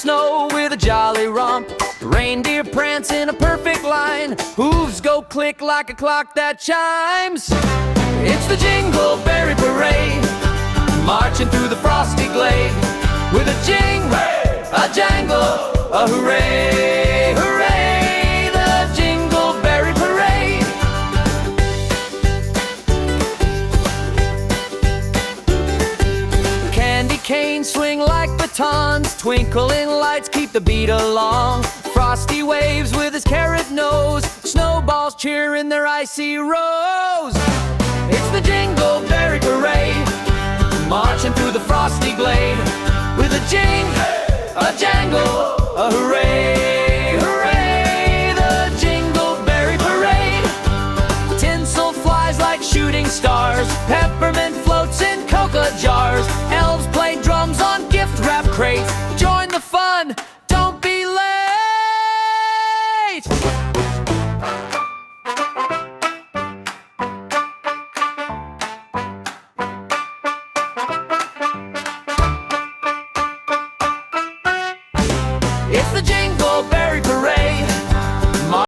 snow with a jolly romp. Reindeer prance in a perfect line. Hooves go click like a clock that chimes. It's the Jingle Berry Parade, marching through the frosty glade. With a jingle, a jangle, a hooray, hooray, the Jingle Berry Parade. Candy canes swing like batons, twinkling lights keep the beat along. Frosty waves with his carrot nose, snowballs cheer in their icy rows. It's the Jingle Berry Parade, marching through the frosty glade. With a jing, a jangle, a hooray, hooray, the Jingle Berry Parade. Tinsel flies like shooting stars, peppermint